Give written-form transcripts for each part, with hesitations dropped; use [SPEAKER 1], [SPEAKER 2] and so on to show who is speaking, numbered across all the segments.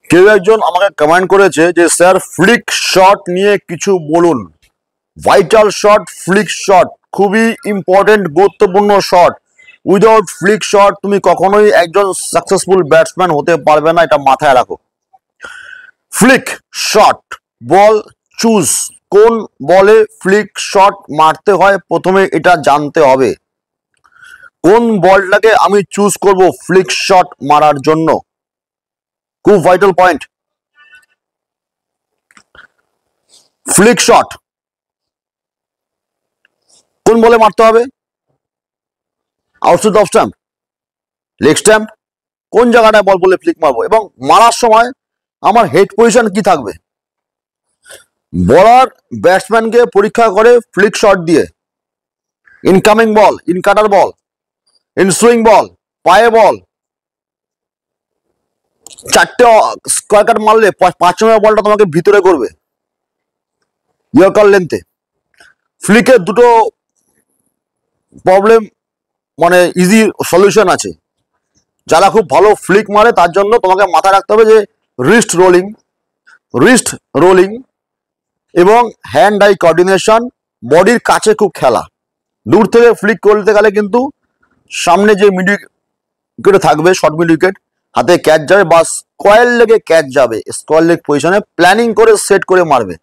[SPEAKER 1] কেউ একজন আমাকে কমেন্ট করেছে যে স্যার ফ্লিক শট নিয়ে কিছু বলুন। ভাইটাল শট, ফ্লিক শট খুবই ইম্পর্টেন্ট, গুরুত্বপূর্ণ শট। উইদাউট ফ্লিক শট তুমি কখনোই একজন সাকসেসফুল ব্যাটসম্যান হতে পারবে না, এটা মাথায় রাখো। ফ্লিক শট, বল চুজ, কোন বলে ফ্লিক শট মারতে হয় প্রথমে এটা জানতে হবে। কোন বলটাকে আমি চুজ করব ফ্লিক শট মারার জন্য, খুব ভাইটাল পয়েন্ট। ফ্লিক শট কোন বলে মারতে হবে? Outside of stamp, leg stump, কোন জায়গাটায় বল বলে ফ্লিক মারবো, এবং মারার সময় আমার হেড পজিশন কি থাকবে। বলার ব্যাটসম্যানকে পরীক্ষা করে ফ্লিক শট দিয়ে। Incoming ball, in cutter ball, in swing ball, পায়ে বল, চারটে স্কোয়ার কাট মারলে 5 নম্বর বলটা তোমাকে ভিতরে করবে ইয়র্কার লেন্থে। ফ্লিকের দুটো প্রবলেম, মানে ইজি সলিউশন আছে। যারা খুব ভালো ফ্লিক মারে তার জন্য তোমাকে মাথায় রাখতে হবে যে রিস্ট রোলিং এবং হ্যান্ড আই কোঅর্ডিনেশন, বডির কাছে খুব খেলা। দূর থেকে ফ্লিক করতে গেলে কিন্তু সামনে যে মিড উইকেটে থাকবে, শর্ট মিড উইকেট, হাতে ক্যাচ যাবে বা স্কোয়ার লেগে ক্যাচ যাবে, স্কোয়ার লেগ পজিশনে প্ল্যানিং করে সেট করে মারবে।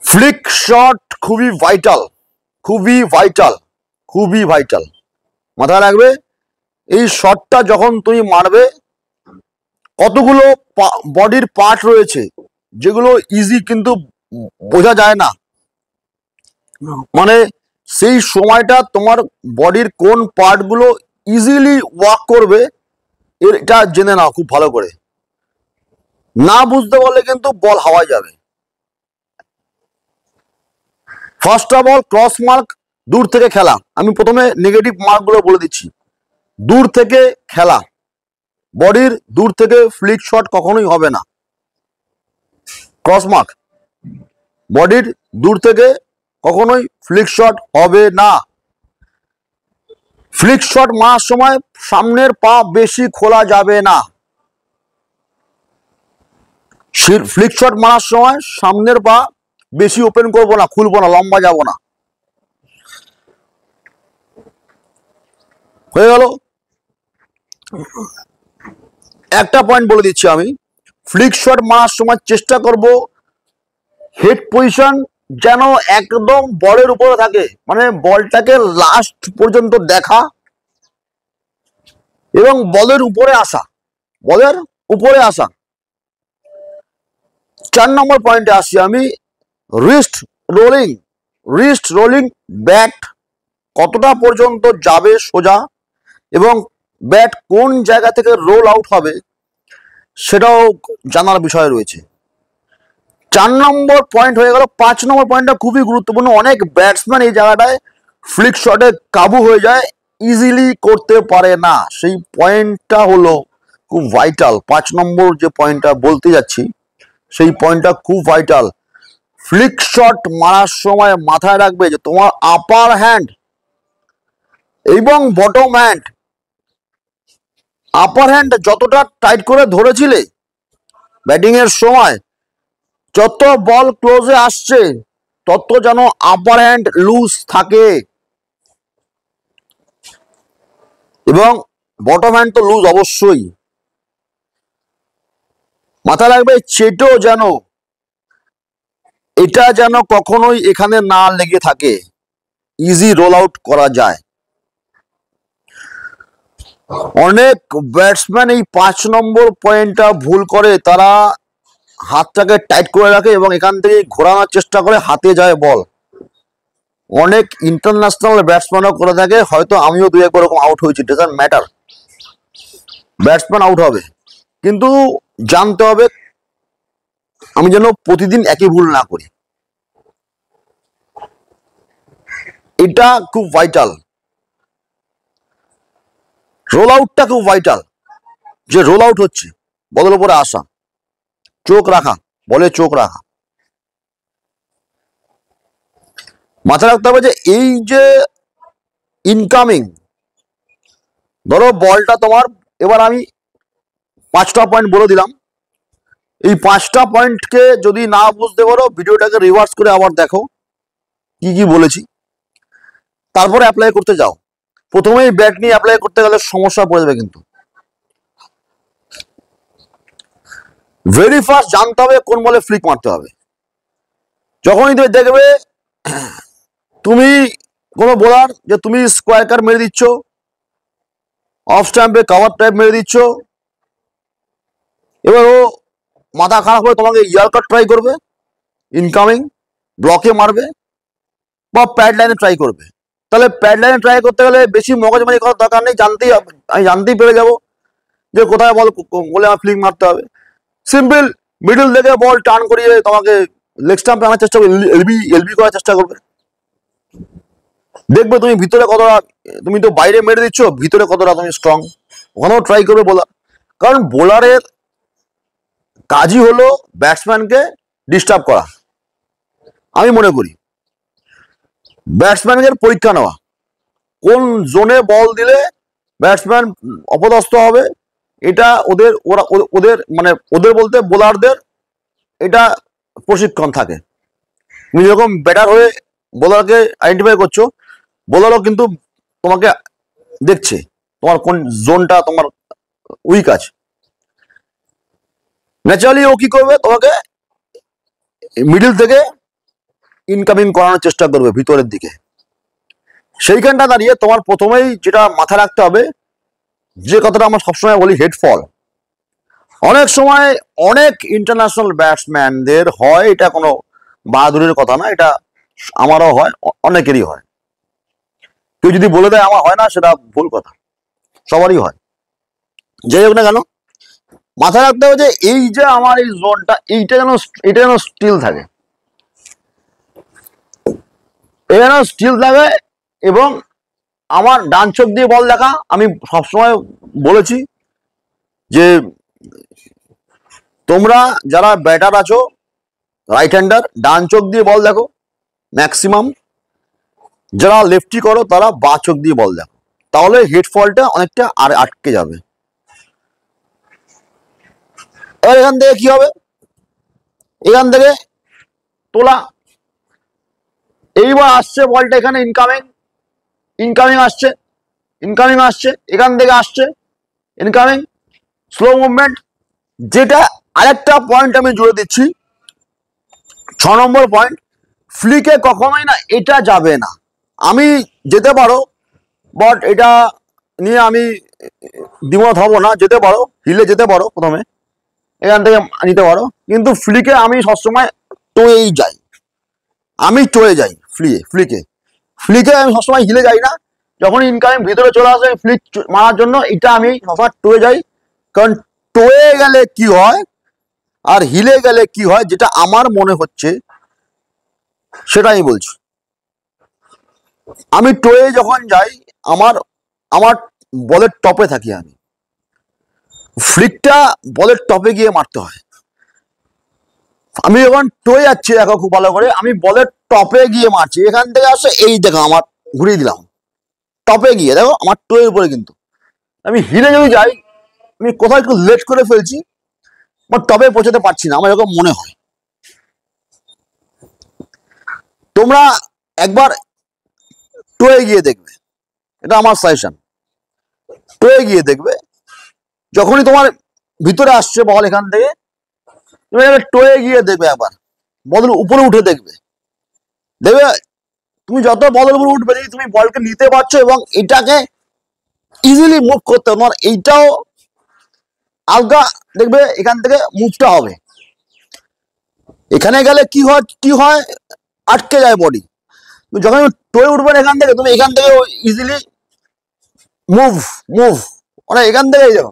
[SPEAKER 1] ফ্লিক শট খুবই ভাইটাল, মাথায় রাখবে। এই শটটা যখন তুমি মারবে, কতগুলো বডির পার্ট রয়েছে যেগুলো ইজি কিন্তু বোঝা যায় না, মানে সেই সময়টা তোমার বডির কোন পার্টগুলো ইজিলি ওয়ার্ক করবে এটা জেনে নাও খুব ভালো করে। না বুঝতে পারলে কিন্তু বল হাওয়ায় যাবে। First of all cross mark, দূর থেকে খেলা। আমি প্রথমে নেগেটিভ মার্কগুলো বলে দিচ্ছি। দূর থেকে খেলা, বডির দূর থেকে ফ্লিক শট কখনোই হবে না। ক্রস মার্ক, বডির দূর থেকে কখনোই ফ্লিক শট হবে না। ফ্লিক শট মারার সময় সামনের পা বেশি খোলা যাবে না। ফ্লিক শট মারার সময় সামনের পা বেশি ওপেন করবো না, খুলবো না, লম্বা যাব না। হয়ে গেল। একটা পয়েন্ট বলে দিচ্ছি আমি, ফ্লিক শট মারার সময় চেষ্টা করব হেড পজিশন যেন একদম বলের উপরে থাকে, মানে বলটাকে লাস্ট পর্যন্ত দেখা এবং বলের উপরে আসা। 4 নম্বর পয়েন্টে আসছি আমি, রিস্ট রোলিং। ব্যাট কতটা পর্যন্ত যাবে সোজা এবং ব্যাট কোন জায়গা থেকে রোল আউট হবে সেটাও জানার বিষয় রয়েছে। 4 নম্বর পয়েন্ট হয়ে গেল। 5 নম্বর পয়েন্টটা খুবই গুরুত্বপূর্ণ। অনেক ব্যাটসম্যান এই জায়গাটায় ফ্লিক শটে কাবু হয়ে যায়, ইজিলি করতে পারে না। সেই পয়েন্টটা হলো খুব ভাইটাল। 5 নম্বর যে পয়েন্টটা বলতে যাচ্ছি সেই পয়েন্টটা খুব ভাইটাল। ফ্লিক শট মারার সময় মাথায় রাখবে যে তোমার আপার হ্যান্ড এবং বটম হ্যান্ড, আপার হ্যান্ড যতটা টাইট করে ধরেছিলে ব্যাটিং এর সময়, যত বল ক্লোজে আসছে তত যেন আপার হ্যান্ড লুজ থাকে, এবং বটম হ্যান্ড তো লুজ অবশ্যই। মাথায় রাখবে চেটো যেন, এটা যেন কখনোই এখানে না লেগে থাকে, ইজি রোল আউট করা যায়। অনেক ব্যাটসম্যান এই 5 নম্বর পয়েন্টটা ভুল করে, তারা হাতটাকে টাইট করে রাখে এবং এখান থেকে ঘোরানোর চেষ্টা করে, হাতে যায় বল। অনেক ইন্টারন্যাশনাল ব্যাটসম্যানও করে থাকে, হয়তো আমিও 2-1 রকম আউট হয়েছি, ডাজন্ট ম্যাটার, ব্যাটসম্যান আউট হবে, কিন্তু জানতে হবে আমি যেন প্রতিদিন একই ভুল না করি। এটা খুব ভাইটাল। রোল আউটটা খুব ভাইটাল, যে রোল আউট হচ্ছে, বলের উপরে আসা, চোখ রাখা, বলে চোখ রাখা। মাথায় রাখতে হবে যে এই যে ইনকামিং, ধরো বলটা তোমার, এবার আমি 5টা পয়েন্ট বলে দিলাম। এই 5টা পয়েন্টকে যদি না বুঝতে পারো ভিডিওটাকে রিভার্স করে আবার দেখো কি কি বলেছি, তারপরে অ্যাপ্লাই করতে যাও। প্রথমেই ব্যাট নিয়ে অ্যাপ্লাই করতে গেলে সমস্যা পড়ে যাবে। কিন্তু ভেরি ফার্স্ট জানতে হবে কোন বলে ফ্লিক মারতে হবে। যখনই তুমি দেখবে তুমি কোনো বোলার যে তুমি স্কোয়ার কাট মেরে দিচ্ছ, অফ স্ট্যাম্পে কভার টাইপ মেরে দিচ্ছ, এবার ও মাথা খারাপ হয়ে তোমাকে ইয়ার কাট ট্রাই করবে, ইনকামিং ব্লকে মারবে বা প্যাড লাইনে ট্রাই করবে। তাহলে প্যাড লাইনে ট্রাই করতে গেলে বেশি মগজমারি করার দরকার নেই, জানতেই আমি জানতেই পেরে যাবো যে কোথায় বলে আমার ফ্লিক মারতে হবে। সিম্পল মিডল থেকে বল টার্ন করিয়ে তোমাকে লেগ স্টাম্পে আনার চেষ্টা করবে, এলবি করার চেষ্টা করবে। দেখবে তুমি ভিতরে কতটা, তুমি তো বাইরে মেরে দিচ্ছ, ভিতরে কতটা তুমি স্ট্রং, ওখানেও ট্রাই করবে বোলার। কারণ বোলারের কাজই হলো ব্যাটসম্যানকে ডিস্টার্ব করা। আমি মনে করি ব্যাটসম্যানের পরীক্ষা নেওয়া, কোন জোনে বল দিলে ব্যাটসম্যান অপদস্থ হবে, এটা ওদের মানে ওদের বলতে বোলারদের এটা প্রশিক্ষণ থাকে। তুমি যখন ব্যাটার হয়ে বোলারকে আইডেন্টিফাই করছো, বোলারও কিন্তু তোমাকে দেখছে তোমার কোন জোনটা তোমার উইক আছে। ন্যাচারালি ও কি করবে, তোমাকে মিডল থেকে ইনকামিং করানোর চেষ্টা করবে ভিতরের দিকে। সেইখানটা দাঁড়িয়ে তোমার প্রথমেই যেটা মাথায় রাখতে হবে, যে কথাটা আমরা সবসময় বলি হেডফল। অনেক সময় অনেক ইন্টারন্যাশনাল ব্যাটসম্যানদের হয়, এটা কোনো বাহাদুরের কথা না, এটা আমারও হয়, অনেকেরই হয়। কেউ যদি বলে দেয় আমার হয় না, সেটা ভুল কথা, সবারই হয়। যাই হোক না কেন, মাথায় রাখতে হবে যে এই যে আমার এই জোনটা, এটা যেন স্টিল থাকে, এটা যেন স্টিল থাকে। এবং আমার ডান চোখ দিয়ে বল দেখা, আমি সবসময় বলেছি যে তোমরা যারা ব্যাটার আছো রাইট হ্যান্ডার, ডান চোখ দিয়ে বল দেখো ম্যাক্সিমাম। যারা লেফটি করো তারা বা চোখ দিয়ে বল দেখো, তাহলে হেডফলটা অনেকটা আর আটকে যাবে। এবার এখান থেকে কি হবে, এখান থেকে তোলা, এইবার আসছে বলটা এখানে ইনকামিং আসছে, এখান থেকে আসছে ইনকামিং, স্লো মুভমেন্ট। যেটা আরেকটা পয়েন্ট আমি জুড়ে দিচ্ছি, 6 নম্বর পয়েন্ট, ফ্লিকে কখনোই না এটা যাবে না। আমি যেতে পারো, বাট এটা নিয়ে আমি দ্বিমত হব না, যেতে পারো, হিলে যেতে পারো, প্রথমে এখান থেকে নিতে পারো, কিন্তু ফ্লিকে আমি সবসময় টোয়েই যাই, আমি টোয়ে যাই ফ্লিকে আমি সবসময় হিলে যাই না। যখন ইনকামিং ভিতরে চলে আসে ফ্লিক মারার জন্য, এটা আমি সবসময় টোয়ে যাই। কারণ টোয়ে গেলে কি হয় আর হিলে গেলে কি হয়, যেটা আমার মনে হচ্ছে সেটাই বলছি। আমি টোয়ে যখন যাই, আমার বলের টপে থাকি, আমি ফ্লিকটা বলের টপে গিয়ে মারতে হয়। আমি যখন টোয়ে যাচ্ছি দেখো খুব ভালো করে, আমি বলের টপে গিয়ে মারছি, এখান থেকে আসে এই দেখো আমার ঘুরিয়ে দিলাম, টপে গিয়ে দেখো আমার টোয়ের উপরে। কিন্তু আমি হিলে যদি যাই, আমি কোথাও একটু লেট করে ফেলছি, আমার টপে পৌঁছাতে পারছি না, আমার এরকম মনে হয়। তোমরা একবার টোয়ে গিয়ে দেখবে, এটা আমার সাজেশন, টোয়ে গিয়ে দেখবে। যখনই তোমার ভিতরে আসছে বল এখান থেকে, তুমি টোয়ে গিয়ে দেখবে, একবার বলের উপরে উঠে দেখবে, তুমি যত বলের উপরে উঠবে তুমি বলকে নিতে পারছো এবং এটাকে ইজিলি মুভ করতে, তোমার এইটাও আলগা দেখবে এখান থেকে মুভটা হবে। এখানে গেলে কি হয় আটকে যায় বডি। যখন টোয়ে উঠবেন এখান থেকে, তুমি এখান থেকে ইজিলি মুভ মানে এখান থেকে যাও,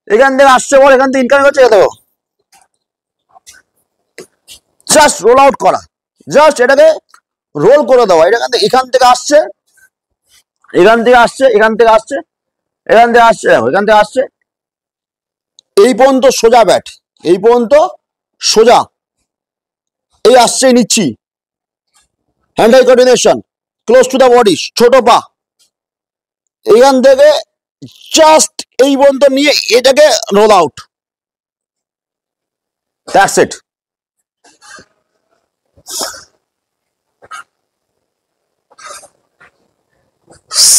[SPEAKER 1] এখান থেকে আসছে বল, এখান থেকে ইনকামিং হচ্ছে, দেখো জাস্ট রোল আউট করা, জাস্ট এটাকে রোল করে দেওয়া। এখান থেকে আসছে, এই পর্যন্ত সোজা ব্যাট, এই পর্যন্ত সোজা, এই আসছে নিচ্ছি, hand eye coordination, close to the body, ছোট পা, এখান থেকে জাস্ট এই পর্যন্ত নিয়ে এটাকে রোল আউট, দ্যাটস ইট।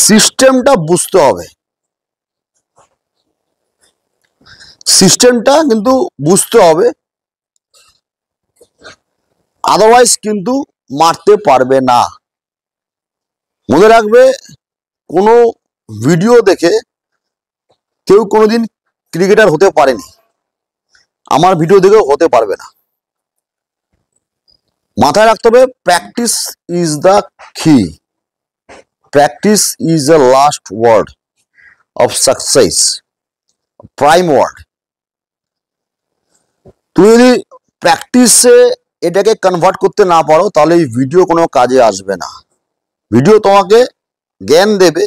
[SPEAKER 1] সিস্টেমটা বুঝতে হবে, সিস্টেমটা কিন্তু বুঝতে হবে, আদারওয়াইজ কিন্তু মারতে পারবে না। মনে রাখবে, কোনো ভিডিও দেখে কেউ কোনোদিন ক্রিকেটার হতে পারেনি, আমার ভিডিও দেখেও হতে পারবে না। মাথায় রাখতে হবে, practice is the key, practice is the last word of success, prime word. তুমি যদি প্র্যাকটিসে এটাকে কনভার্ট করতে না পারো, তাহলে এই ভিডিও কোনো কাজে আসবে না। ভিডিও তোমাকে জ্ঞান দেবে,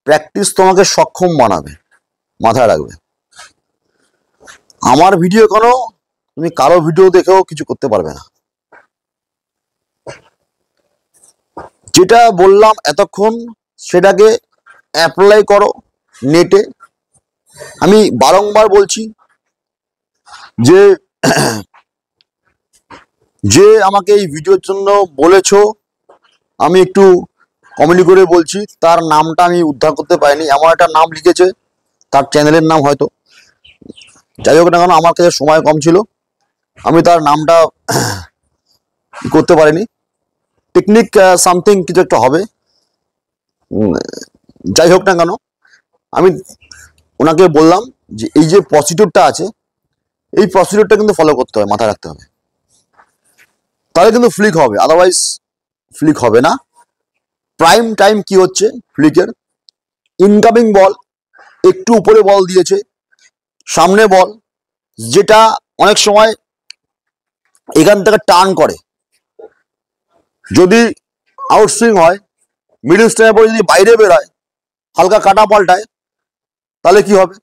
[SPEAKER 1] প্র্যাকটিস তোমাকে সক্ষম বানাবে, মাথায় রাখবে। আমার ভিডিও কোনো, তুমি কারো ভিডিও দেখেও কিছু করতে পারবে না। যেটা বললাম এতক্ষণ, সেটাকে অ্যাপ্লাই করো নেটে। আমি বারংবার বলছি যে যে আমাকে এই ভিডিওর জন্য বলেছো, আমি একটু কমেডি করে বলছি, তার নামটা আমি উদ্ধার করতে পারিনি। এমন একটা নাম লিখেছে, তার চ্যানেলের নাম হয়তো, যাই হোক না কেন, আমার কাছে সময় কম ছিল, আমি তার নামটা করতে পারিনি। টেকনিক সামথিং কিছু একটা হবে, যাই হোক না কেন, আমি ওনাকে বললাম যে এই যে প্রসিডিউরটা আছে, এই প্রসিডিউরটা কিন্তু ফলো করতে হবে, মাথায় রাখতে হবে, তাহলে কিন্তু ফ্লিক হবে, আদারওয়াইজ ফ্লিক হবে না। প্রাইম টাইম কি হচ্ছে ফ্লিকের, ইনকামিং বল, একটু উপরে বল দিয়েছে, সামনে বল, যেটা অনেক সময় এখান থেকে টার্ন করে, যদি আউটসুইং হয়, মিডল স্ট্যাম্পের পরে যদি বাইরে বেরোয়, হালকা কাটা পাল্টায়, তাহলে কি হবে,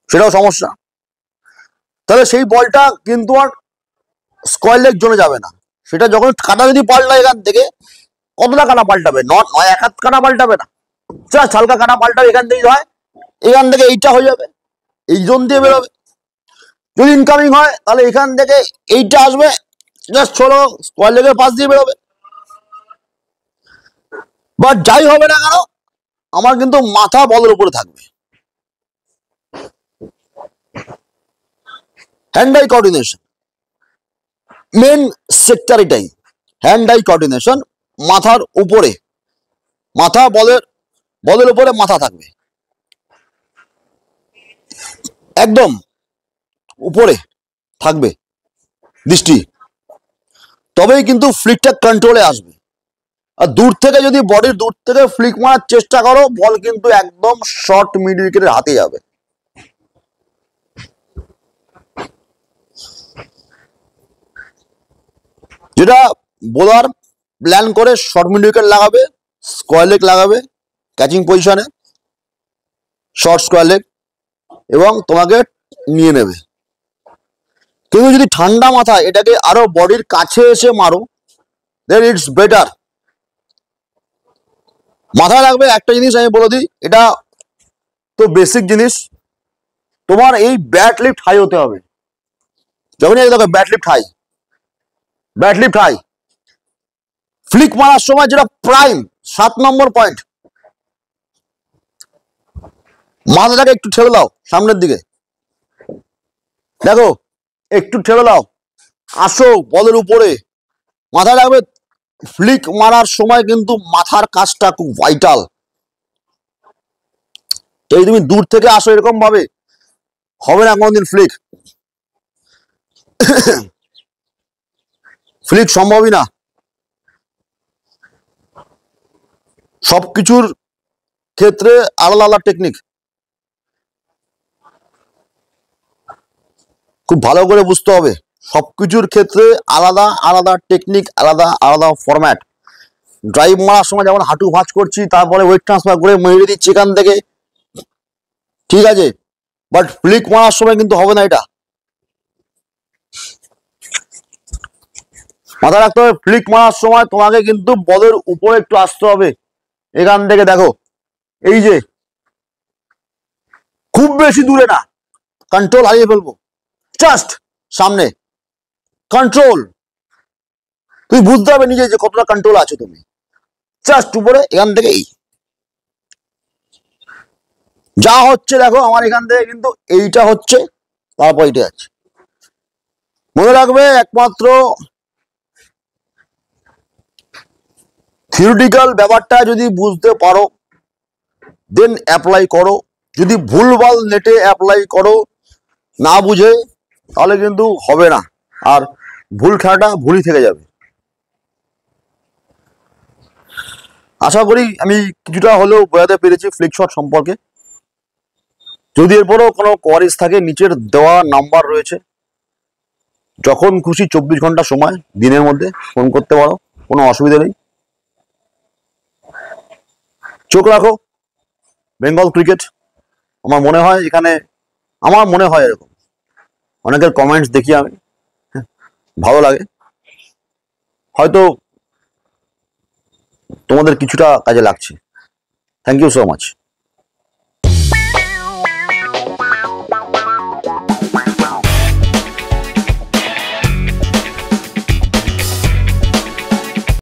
[SPEAKER 1] সেটাও সমস্যা। তাহলে সেই বলটা কিন্তু আর স্কোয়ার লেগ জোনে যাবে না। সেটা যখন কাটা যদি পাল্টায় এখান থেকে, কতটা কাটা পাল্টাবে, নয় এক হাত কাটা পাল্টাবে না, জাস্ট হালকা কাটা পাল্টাবে, এখান থেকেই হয়, এখান থেকে এইটা হয়ে যাবে, এই জোন দিয়ে বেরোবে। যদি ইনকামিং হয়, তাহলে এখান থেকে এইটা আসবে, জাস্ট ছোলো স্কোয়ার লেগের পাশ দিয়ে বেরোবে। বাট যাই হবে না কেন, আমার কিন্তু মাথা বলের উপরে থাকবে। Hand eye coordination main sector, এটাই হ্যান্ড আই কোঅর্ডিনেশন, মাথার উপরে, মাথা বলের উপরে মাথা থাকবে, একদম উপরে থাকবে দৃষ্টি, তবেই কিন্তু ফ্লিকটা কন্ট্রোলে আসবে। আর দূর থেকে যদি বডির দূর থেকে ফ্লিক মারার চেষ্টা করো, বল কিন্তু একদম শর্ট মিড উইকেটের হাতে যাবে। যেটা বোলার প্ল্যান করে শর্ট মিড উইকেট লাগাবে, স্কোয়ার লেগ লাগাবে ক্যাচিং পজিশনে, শর্ট স্কোয়ার লেগ, এবং তোমাকে নিয়ে নেবে। কিন্তু যদি ঠান্ডা মাথায় এটাকে আরো বডির কাছে এসে মারো, দেন ইটস বেটার। মাথায় রাখবে একটা জিনিস আমি বলে দিই, এটা তো বেসিক জিনিস, তোমার এই ব্যাট লিফট হাই হতে হবে। যখনই দেখো bat lift high, bat lift high, flick মারার সময় যেটা প্রাইম 7 নম্বর পয়েন্ট, মাথাটাকে একটু ঠেলে দাও সামনের দিকে, দেখো একটু ঠেলে দাও, আসো বলের উপরে। মাথায় রাখবে, ফ্লিক মারার সময় কিন্তু মাথার কাজটা খুব ভাইটাল। এই তুমি দূর থেকে আসো এরকম ভাবে, হবে না কোনোদিন ফ্লিক, ফ্লিক সম্ভবই না। সবকিছুর ক্ষেত্রে আলাদা আলাদা টেকনিক, খুব ভালো করে বুঝতে হবে। সবকিছুর ক্ষেত্রে আলাদা আলাদা টেকনিক, আলাদা আলাদা ফরম্যাট। ড্রাইভ মারার সময় যেমন হাঁটু ভাঁজ করছি, তারপরে ওয়েট ট্রান্সফার করে মেরে দিচ্ছি এখান থেকে, ঠিক আছে, বাট ফ্লিক মারার সময় কিন্তু হবে না এটা। মাথায় রাখতে হবে, ফ্লিক মারার সময় তোমাকে কিন্তু বলের উপরে একটু আসতে হবে। এখান থেকে দেখো, এই যে খুব বেশি দূরে না, কন্ট্রোল হারিয়ে ফেলবো, জাস্ট সামনে কন্ট্রোল। তুই বুঝতে হবে নিজে যে কতটা কন্ট্রোল আছে তুমি, জাস্ট উপরে এখান থেকে যা হচ্ছে দেখো আমার এখান থেকে কিন্তু এইটা হচ্ছে, তারপর এইটা আছে। মনে রাখবে একমাত্র থিওরিটিক্যাল ব্যাপারটা যদি বুঝতে পারো দেন অ্যাপ্লাই করো। যদি ভুলভাল নেটে অ্যাপ্লাই করো না বুঝে, তাহলে কিন্তু হবে না, আর ভুল খেলাটা ভুলই থেকে যাবে। আশা করি আমি কিছুটা হলেও বোঝাতে পেরেছি ফ্লিক শট সম্পর্কে। যদি এরপরেও কোনো কোয়ারিজ থাকে, নিচের দেওয়া নাম্বার রয়েছে, যখন খুশি 24 ঘন্টা সময় দিনের মধ্যে ফোন করতে পারো, কোনো অসুবিধা নেই। চোখ রাখো বেঙ্গল ক্রিকেট। আমার মনে হয় এখানে, আমার মনে হয় এরকম, অনেকের কমেন্টস দেখি আমি, ভালো লাগে, হয়তো তোমাদের কিছুটা কাজে লাগছে। Thank you so much.